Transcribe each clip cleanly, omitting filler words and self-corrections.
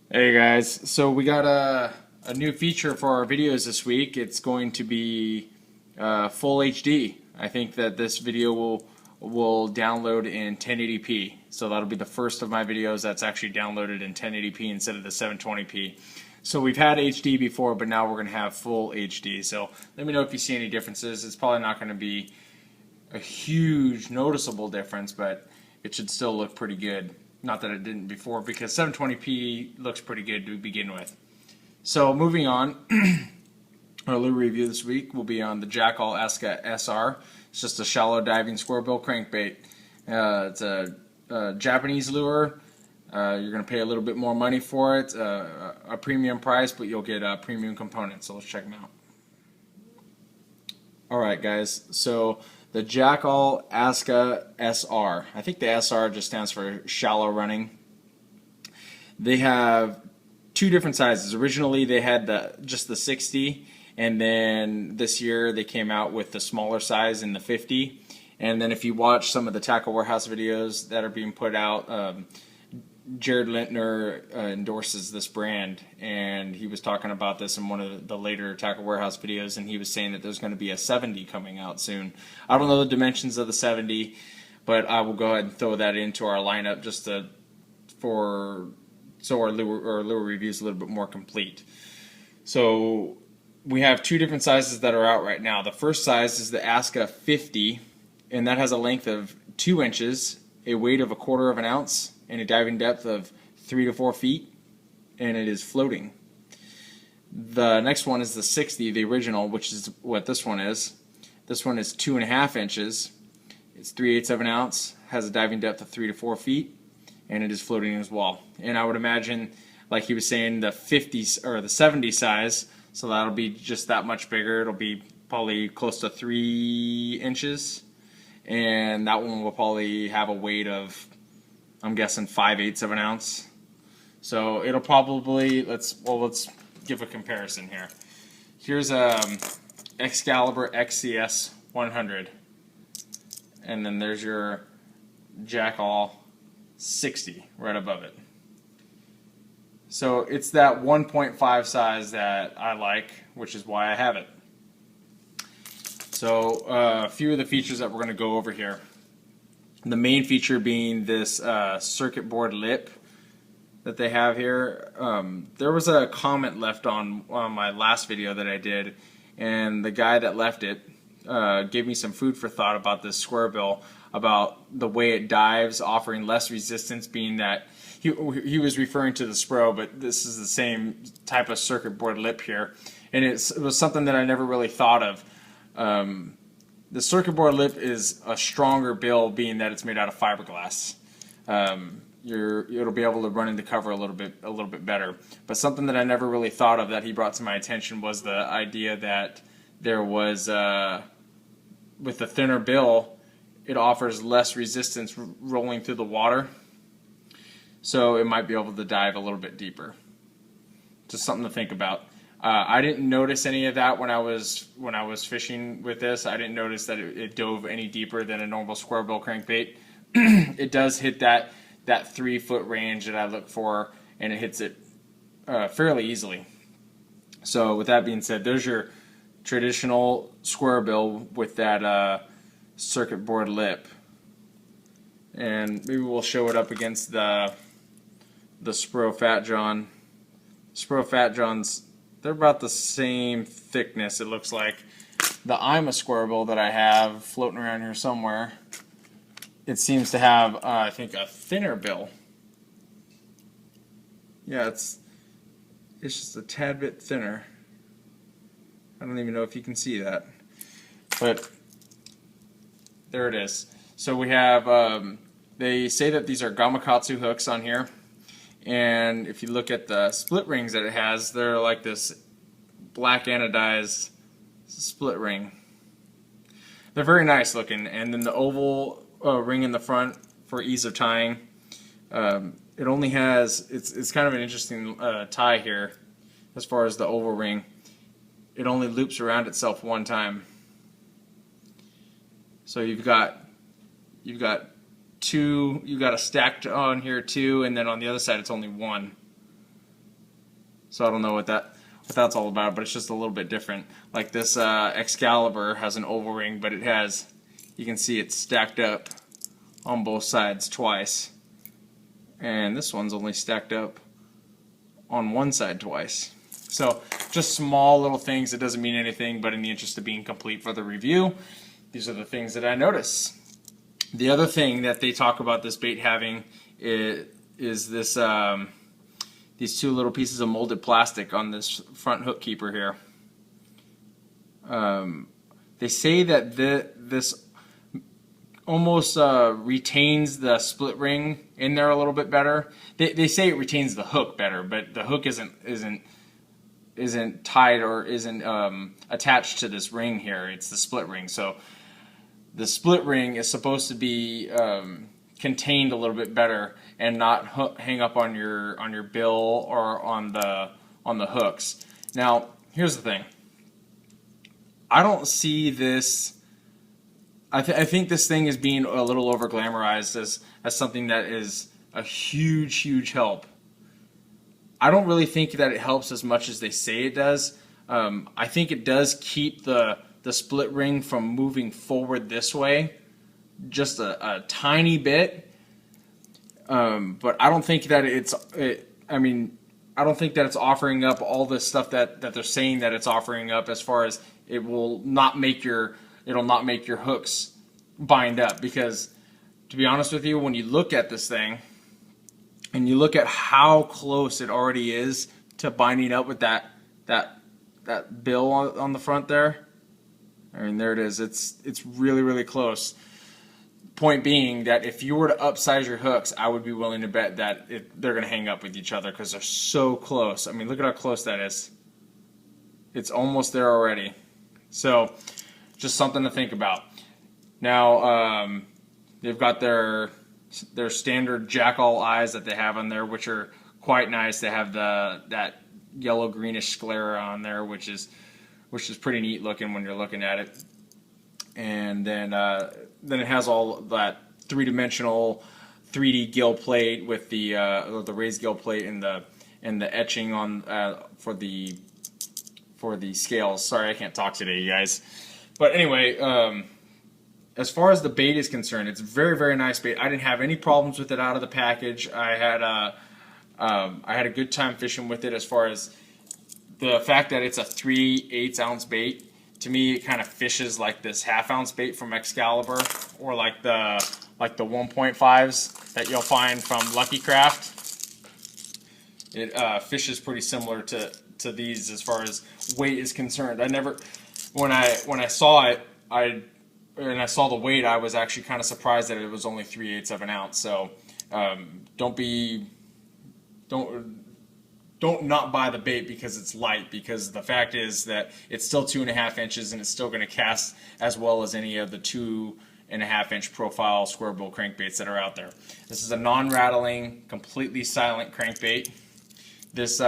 Hey guys, so we got a new feature for our videos this week. It's going to be full HD. I think that this video will download in 1080p. So that'll be the first of my videos that's actually downloaded in 1080p instead of the 720p. So we've had HD before, but now we're going to have full HD. So let me know if you see any differences. It's probably not going to be a huge noticeable difference, but it should still look pretty good. Not that it didn't before, because 720p looks pretty good to begin with. So moving on, our lure review this week will be on the Jackall Aska SR. It's just a shallow diving squarebill crankbait. It's a Japanese lure. You're going to pay a little bit more money for it, a premium price, but you'll get premium components. So let's check them out. Alright guys, so the Jackall Aska SR. I think the SR just stands for shallow running. They have two different sizes. Originally they had just the 60, and then this year they came out with the smaller size in the 50. And then if you watch some of the Tackle Warehouse videos that are being put out, Jared Lintner endorses this brand, and he was talking about this in one of the later Tackle Warehouse videos, and he was saying that there's going to be a 70 coming out soon. I don't know the dimensions of the 70, but I will go ahead and throw that into our lineup just so our lure review is a little bit more complete. So we have two different sizes that are out right now. The first size is the Aska 50, and that has a length of 2 inches, a weight of 1/4 ounce, and a diving depth of 3 to 4 feet, and it is floating. The next one is the 60, the original, which is what this one is. This one is 2.5 inches. It's 3/8 of an ounce, has a diving depth of 3 to 4 feet, and it is floating as well. And I would imagine, like he was saying, the 50 or the 70 size, so that'll be just that much bigger. It'll be probably close to 3 inches, and that one will probably have a weight of, I'm guessing, 5/8 of an ounce. So it'll probably, let's give a comparison here. Here's Excalibur XCS 100, and then there's your Jackall 60 right above it. So it's that 1.5 size that I like, which is why I have it. So a few of the features that we're going to go over here. The main feature being this circuit board lip that they have here. There was a comment left on my last video that I did, and the guy that left it gave me some food for thought about this squarebill, about the way it dives, offering less resistance, being that he was referring to the Spro, but this is the same type of circuit board lip here, and it was something that I never really thought of. The circuit board lip is a stronger bill, being that it's made out of fiberglass. It'll be able to run into cover a little bit better. But something that I never really thought of that he brought to my attention was the idea that there was, with the thinner bill, it offers less resistance rolling through the water, so it might be able to dive a little bit deeper. Just something to think about. I didn't notice any of that when I was fishing with this. I didn't notice that it dove any deeper than a normal squarebill crankbait. It does hit that 3-foot range that I look for, and it hits it fairly easily. So with that being said, there's your traditional squarebill with that circuit board lip, and maybe we'll show it up against the Spro Fat John. Spro Fat Johns, they're about the same thickness, it looks like. The Ima squarebill that I have floating around here somewhere, it seems to have, I think, a thinner bill. Yeah, it's just a tad bit thinner. I don't even know if you can see that, but there it is. So we have, they say that these are Gamakatsu hooks on here. And if you look at the split rings that it has, they're like this black anodized split ring. They're very nice looking. And then the oval ring in the front for ease of tying. It only has, it's kind of an interesting tie here as far as the oval ring. It only loops around itself one time. So you've got two, you got a stacked on here two, and then on the other side it's only one. So I don't know what that's all about, but it's just a little bit different. Like this Excalibur has an oval ring, but it has, you can see it's stacked up on both sides twice. And this one's only stacked up on one side twice. So just small little things. It doesn't mean anything, but in the interest of being complete for the review, these are the things that I notice. The other thing that they talk about this bait having is this these two little pieces of molded plastic on this front hook keeper here. They say that this almost retains the split ring in there a little bit better. They say it retains the hook better, but the hook isn't tied or isn't attached to this ring here. It's the split ring. So the split ring is supposed to be contained a little bit better and not hang up on your bill or on the hooks. Now, here's the thing. I don't see this. I think this thing is being a little over glamorized as something that is a huge help. I don't really think that it helps as much as they say it does. I think it does keep the split ring from moving forward this way just a tiny bit, but I don't think that I don't think that it's offering up all the stuff that they're saying that it's offering up, as far as it'll not make your hooks bind up. Because to be honest with you, when you look at this thing and you look at how close it already is to binding up with that bill on the front there, I mean, there it is. It's really close. Point being that if you were to upsize your hooks, I would be willing to bet that they're going to hang up with each other because they're so close. I mean, look at how close that is. It's almost there already. So, just something to think about. Now, they've got their standard Jackall eyes that they have on there, which are quite nice. They have that yellow greenish sclera on there, which is pretty neat looking when you're looking at it. And then it has all that three-dimensional 3D gill plate with the raised gill plate and the etching on for the scales. Sorry, I can't talk today, you guys. But anyway, as far as the bait is concerned, it's very nice bait. I didn't have any problems with it out of the package. I had a good time fishing with it. As far as the fact that it's a 3/8 ounce bait, to me it kind of fishes like this 1/2 ounce bait from Excalibur, or like the 1.5s that you'll find from Lucky Craft. It fishes pretty similar to these as far as weight is concerned. I never, when I saw it, and I saw the weight, I was actually kind of surprised that it was only 3/8 of an ounce. So don't not buy the bait because it's light, because the fact is that it's still 2.5 inches and it's still going to cast as well as any of the 2.5 inch profile square bill crankbaits that are out there. This is a non-rattling, completely silent crankbait. This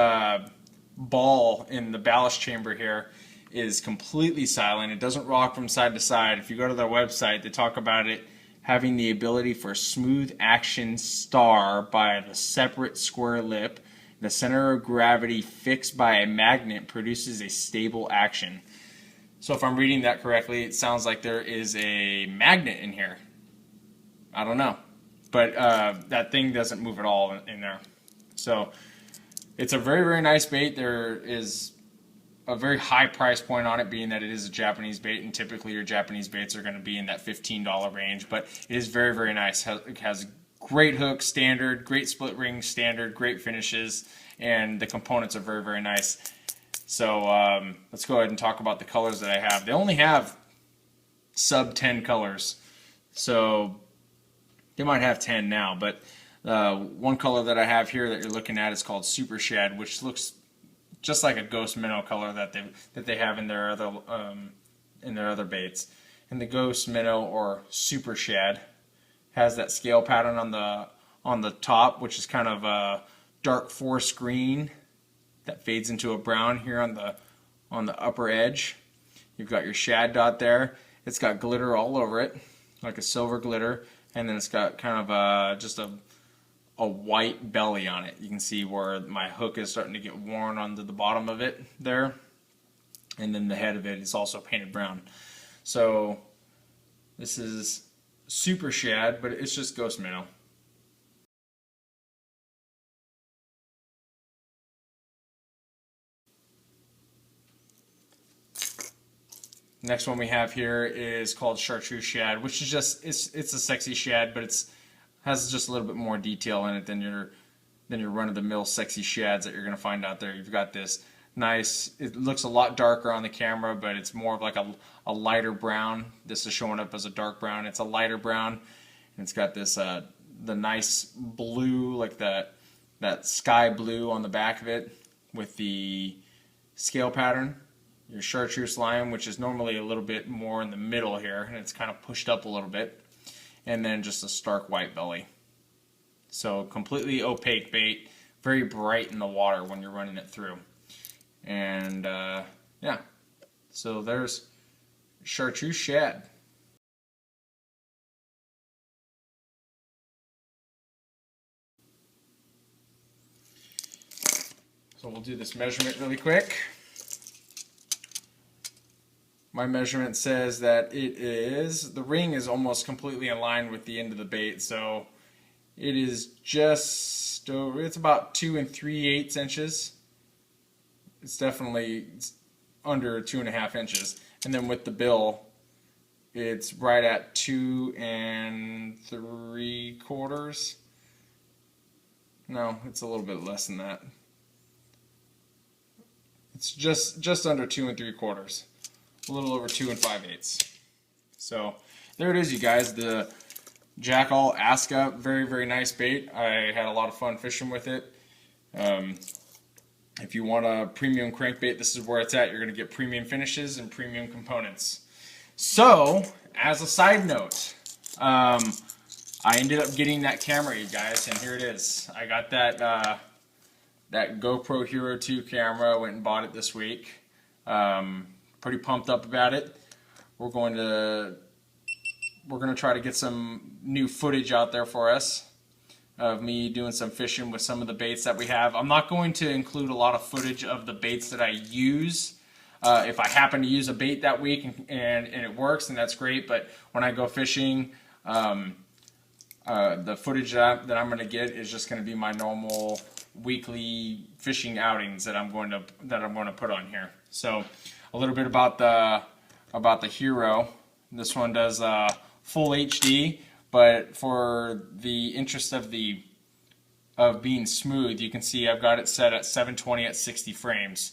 ball in the ballast chamber here is completely silent. It doesn't rock from side to side. If you go to their website, they talk about it having the ability for smooth action star by the separate square lip. The center of gravity fixed by a magnet produces a stable action. So if I'm reading that correctly, it sounds like there is a magnet in here. I don't know. But that thing doesn't move at all in there. So it's a very nice bait. There is a very high price point on it, being that it is a Japanese bait, and typically your Japanese baits are going to be in that $15 range. But it is very nice. It has great hook, standard, great split ring, standard, great finishes, and the components are very nice. So let's go ahead and talk about the colors that I have. They only have sub 10 colors, so they might have 10 now, but one color that I have here that you're looking at is called Super Shad, which looks just like a ghost minnow color that they have in their other baits. And the ghost minnow, or Super Shad, has that scale pattern on the top, which is kind of a dark forest green that fades into a brown here on the upper edge. You've got your shad dot there. It's got glitter all over it, like a silver glitter, and then it's got kind of just a a white belly on it. You can see where my hook is starting to get worn onto the bottom of it there, and then the head of it is also painted brown. So this is super shad, but it's just ghost minnow. Next one we have here is called Chartreuse Shad, which is just it's a sexy shad, but has just a little bit more detail in it than your run-of-the-mill sexy shads that you're going to find out there. You've got this nice, it looks a lot darker on the camera, but it's more of like a lighter brown. This is showing up as a dark brown. It's a lighter brown, and it's got this the nice blue, like that sky blue on the back of it with the scale pattern. Your chartreuse lime, which is normally a little bit more in the middle here, and it's kind of pushed up a little bit. And then just a stark white belly. So completely opaque bait, very bright in the water when you're running it through. And yeah, so there's Chartreuse Shad. So we'll do this measurement really quick. My measurement says that the ring is almost completely in line with the end of the bait, so it is just over, it's about 2 3/8 inches. It's definitely under 2.5 inches. And then with the bill, it's right at 2 3/4. No, it's a little bit less than that. It's just under 2 3/4. A little over 2 5/8. So there it is, you guys. The Jackall Aska, very, very nice bait. I had a lot of fun fishing with it. If you want a premium crankbait, this is where it's at. You're going to get premium finishes and premium components. So, as a side note, I ended up getting that camera, you guys, and here it is. I got that GoPro Hero 2 camera. I went and bought it this week. Pretty pumped up about it. We're going to try to get some new footage out there for us of me doing some fishing with some of the baits that we have. I'm not going to include a lot of footage of the baits that I use. If I happen to use a bait that week and it works, then that's great. But when I go fishing, the footage that I'm going to get is just going to be my normal weekly fishing outings that I'm going to put on here. So a little bit about the Hero. This one does full HD, but for the interest of being smooth, you can see I've got it set at 720 at 60 frames.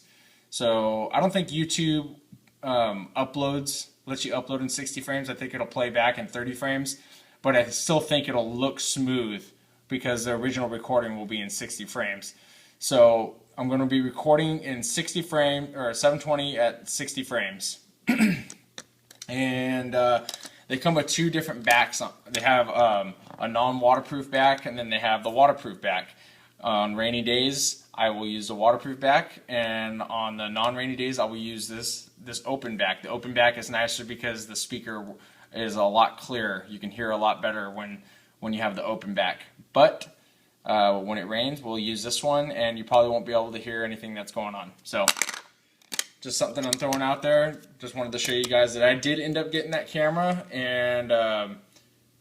So I don't think YouTube lets you upload in 60 frames. I think it'll play back in 30 frames, but I still think it'll look smooth because the original recording will be in 60 frames. So I'm going to be recording in 60 frame or 720 at 60 frames. And they come with 2 different backs. They have a non-waterproof back, and then they have the waterproof back. On rainy days, I will use the waterproof back, and on the non-rainy days, I will use this open back. The open back is nicer because the speaker is a lot clearer. You can hear a lot better when you have the open back. But when it rains, we'll use this one, and you probably won't be able to hear anything that's going on. So just something I'm throwing out there. Just wanted to show you guys that I did end up getting that camera, and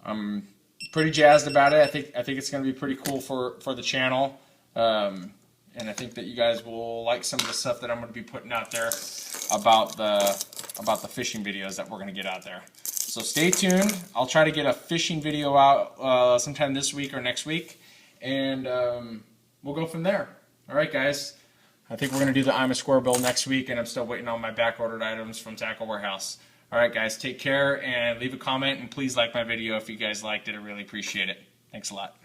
I'm pretty jazzed about it. I think it's going to be pretty cool for the channel, and I think that you guys will like some of the stuff that I'm going to be putting out there about the fishing videos that we're going to get out there. So stay tuned. I'll try to get a fishing video out sometime this week or next week, and we'll go from there. All right, guys. I think we're going to do the I'm a Square Bill next week, and I'm still waiting on my back-ordered items from Tackle Warehouse. All right, guys, take care, and leave a comment, and please like my video if you guys liked it. I really appreciate it. Thanks a lot.